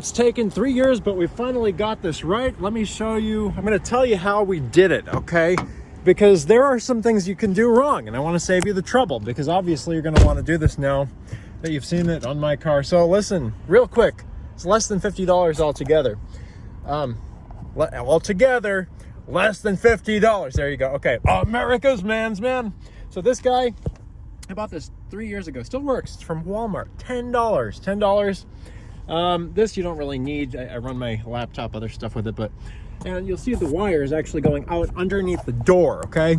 It's taken 3 years, but we finally got this right. Let me show you. I'm going to tell you how we did it, okay? Because there are some things you can do wrong, and I want to save you the trouble, because obviously you're going to want to do this now that you've seen it on my car. So listen, real quick, it's less than $50 altogether. Altogether, less than $50. There you go. Okay, America's man's man. So this guy, I bought this 3 years ago. Still works. It's from Walmart. $10. This you don't really need. I run my laptop, other stuff with it, and you'll see the wire is actually going out underneath the door, okay?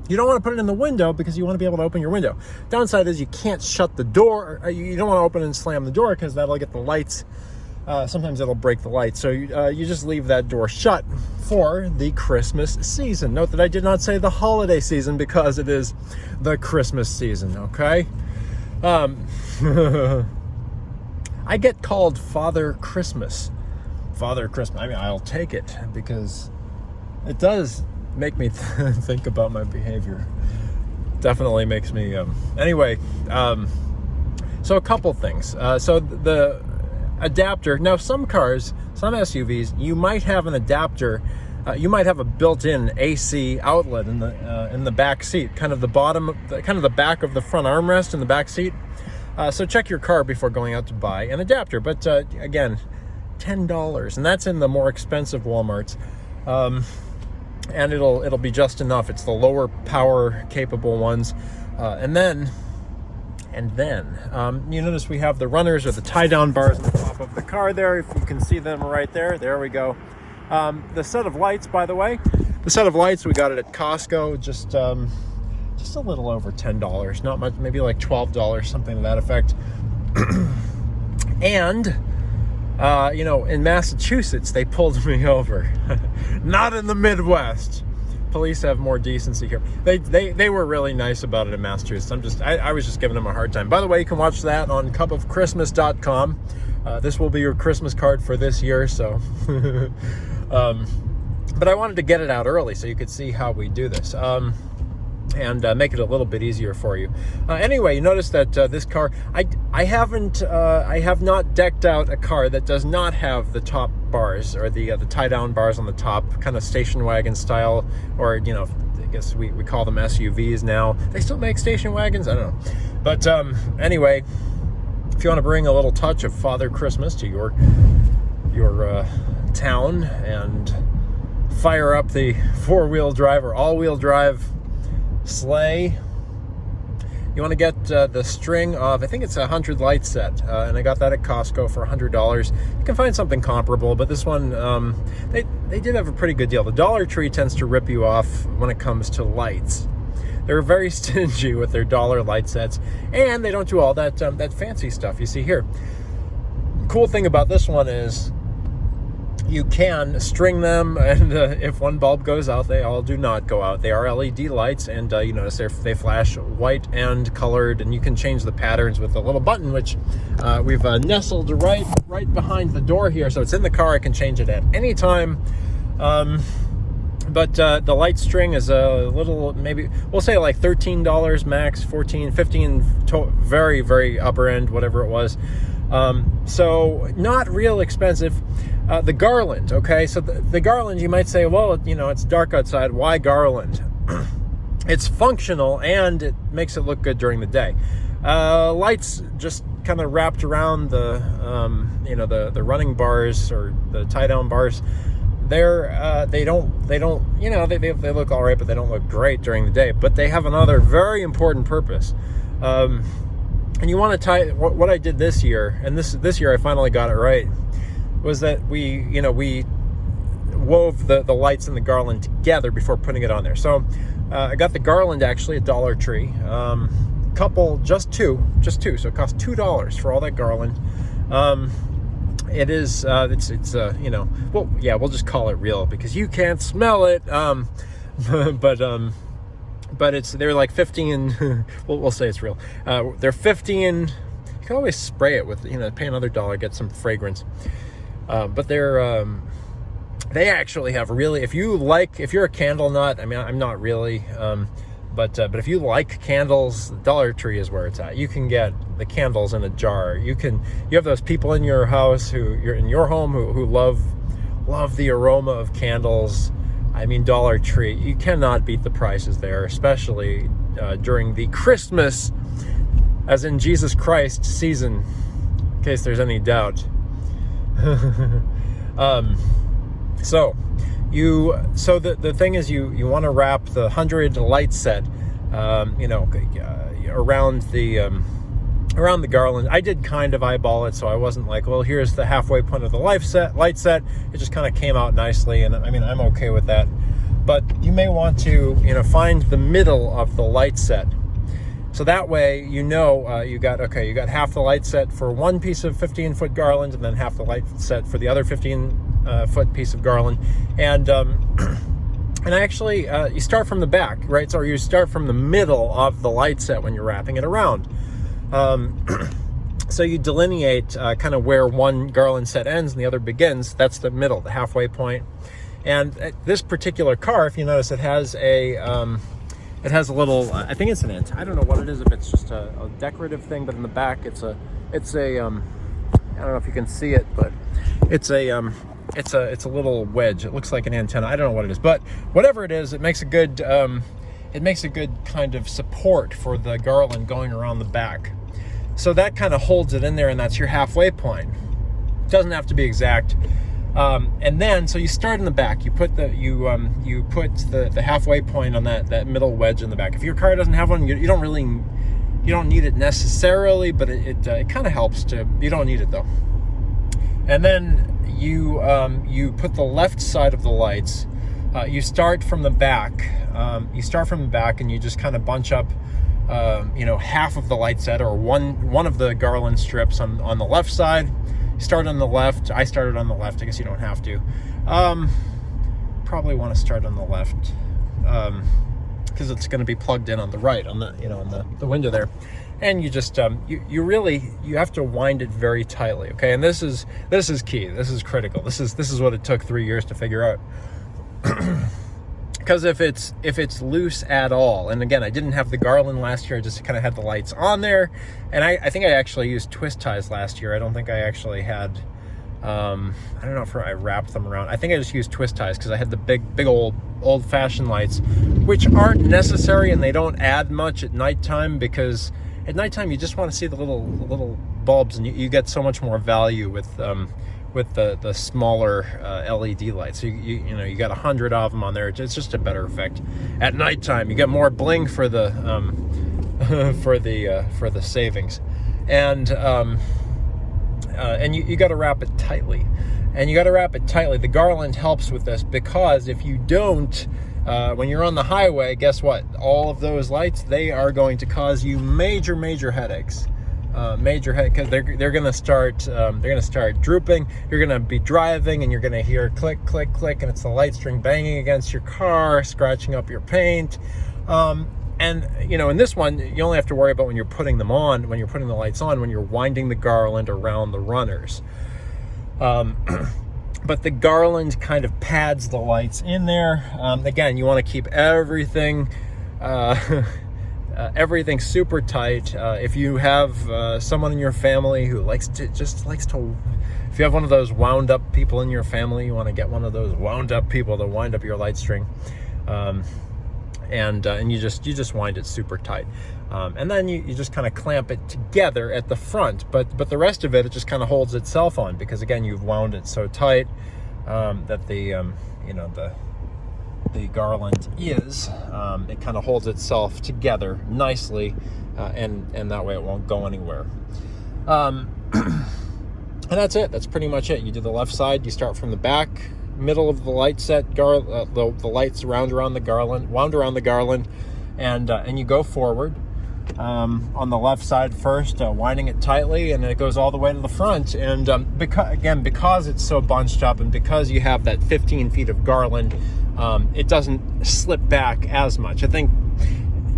You don't want to put it in the window because you want to be able to open your window. Downside is you can't shut the door. You don't want to open and slam the door because that'll get the lights. Sometimes it'll break the lights. So you just leave that door shut for the Christmas season. Note that I did not say the holiday season because it is the Christmas season, okay? I get called Father Christmas. Father Christmas. I mean, I'll take it because it does make me think about my behavior. Definitely makes me... Anyway, so a couple things. So the adapter. Now, some cars, some SUVs, you might have an adapter. You might have a built-in AC outlet in the back seat, kind of the bottom, kind of the back of the front armrest in the back seat. So check your car before going out to buy an adapter. But again, $10, and that's in the more expensive Walmarts, and it'll be just enough. It's the lower power capable ones, and then you notice we have the runners or the tie-down bars on the top of the car there. If you can see them right there, there we go. The set of lights, by the way, we got it at Costco, just a little over $10, not much, maybe like $12, something to that effect. And in Massachusetts, they pulled me over. Not in the Midwest. Police have more decency here. They were really nice about it in Massachusetts. I was just giving them a hard time. By the way, you can watch that on cupofchristmas.com. This will be your Christmas card for this year, so. But I wanted to get it out early so you could see how we do this. And make it a little bit easier for you. Anyway, you notice that this car, I have not decked out a car that does not have the top bars or the tie-down bars on the top, kind of station wagon style, or I guess we call them SUVs now. They still make station wagons, I don't know. But anyway, if you want to bring a little touch of Father Christmas to your town and fire up the four-wheel drive or all-wheel drive sleigh, you want to get the string of, I think it's a 100 light set, and I got that at Costco for $100. You can find something comparable, but this one, they did have a pretty good deal. The Dollar Tree tends to rip you off when it comes to lights. They're very stingy with their dollar light sets, and they don't do all that fancy stuff you see here. Cool thing about this one is you can string them, and if one bulb goes out, they all do not go out. They are LED lights, and you notice they flash white and colored, and you can change the patterns with a little button, which we've nestled right behind the door here, so it's in the car. I can change it at any time. But the light string is a little, maybe we'll say like $13 max, 14, 15, very, very upper end, whatever it was. So not real expensive. The garland, okay, so the garland, you might say, well, it's dark outside, why garland? It's functional, and it makes it look good during the day. Lights just kind of wrapped around the running bars or the tie-down bars. They look all right, but they don't look great during the day. But they have another very important purpose. And you want to tie, what I did this year, and this year I finally got it right, was that we wove the lights and the garland together before putting it on there. So I got the garland actually at Dollar Tree, just two, so it cost $2 for all that garland. It is well, yeah, we'll just call it real because you can't smell it, but they're like 15. We'll say it's real. They're 15. You can always spray it with, pay another $1, get some fragrance. But they actually have really, if you're a candle nut, I mean, I'm not really, but if you like candles, Dollar Tree is where it's at. You can get the candles in a jar. You have those people in your house you're in your home who love the aroma of candles. I mean, Dollar Tree, you cannot beat the prices there, especially during the Christmas, as in Jesus Christ season, in case there's any doubt. So the thing is, you want to wrap the 100 light set, around the garland. I did kind of eyeball it, so I wasn't like, well, here's the halfway point of the light set. It just kind of came out nicely, and I mean, I'm okay with that. But you may want to, find the middle of the light set. So that way, you got half the light set for one piece of 15-foot garland, and then half the light set for the other 15-foot piece of garland. And actually, you start from the back, right? So you start from the middle of the light set when you're wrapping it around. So you delineate kind of where one garland set ends and the other begins. That's the middle, the halfway point. And this particular car, if you notice, it has a little, I think it's an antenna. I don't know what it is, if it's just a decorative thing, but in the back it's a I don't know if you can see it, but it's a little wedge. It looks like an antenna. I don't know what it is, but whatever it is, it makes a good kind of support for the garland going around the back. So that kind of holds it in there, and that's your halfway point. It doesn't have to be exact. And then, so you start in the back. You put the halfway point on that middle wedge in the back. If your car doesn't have one, you don't need it necessarily, but it kind of helps to. You don't need it though. And then you put the left side of the lights. You start from the back. And you just kind of bunch up, half of the light set, or one of the garland strips on the left side. Start on the left. I started on the left. I guess you don't have to. Probably want to start on the left because it's going to be plugged in on the right, on the window there. And you just you have to wind it very tightly. Okay, and this is key. This is critical. This is what it took 3 years to figure out. Because if it's loose at all, and again, I didn't have the garland last year, I just kind of had the lights on there, and I think I actually used twist ties last year. I don't think I actually had, I don't know if I wrapped them around. I think I just used twist ties because I had the big old-fashioned lights, which aren't necessary, and they don't add much at nighttime, because at nighttime you just want to see the little bulbs, and you get so much more value with the smaller LED lights. So you got 100 of them on there. It's just a better effect at nighttime. You get more bling for the for the savings, and you got to wrap it tightly. And you got to wrap it tightly. The garland helps with this, because if you don't, when you're on the highway, guess what? All of those lights, they are going to cause you major headaches. Because they're gonna start drooping. You're gonna be driving and you're gonna hear click, and it's the light string banging against your car, scratching up your paint. And in this one, you only have to worry about when you're putting them on, when you're putting the lights on, when you're winding the garland around the runners. But the garland kind of pads the lights in there. Again, you want to keep everything everything's super tight. If you have someone in your family who likes to, if you have one of those wound up people in your family, you want to get one of those wound up people to wind up your light string, and you just wind it super tight, and then you just kind of clamp it together at the front, but the rest of it just kind of holds itself on, because again, you've wound it so tight that the garland it kind of holds itself together nicely, and that way it won't go anywhere. And that's it. That's pretty much it. You do the left side. You start from the back, middle of the light set, the lights wound around the garland, and you go forward on the left side first, winding it tightly, and it goes all the way to the front. And because it's so bunched up, and because you have that 15 feet of garland, it doesn't slip back as much. I think,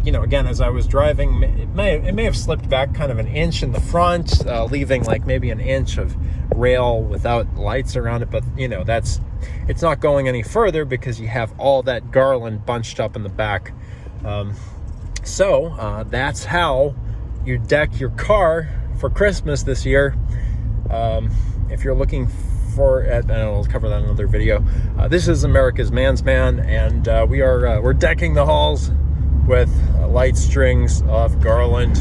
again, as I was driving, it may have slipped back kind of an inch in the front, leaving like maybe an inch of rail without lights around it. But it's not going any further, because you have all that garland bunched up in the back. So that's how you deck your car for Christmas this year. If you're looking for, I don't know, we'll cover that in another video. This is America's Man's Man, and we're decking the halls with light strings of garland.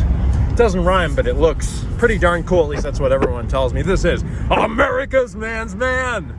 It doesn't rhyme, but it looks pretty darn cool. At least that's what everyone tells me. This is America's Man's Man.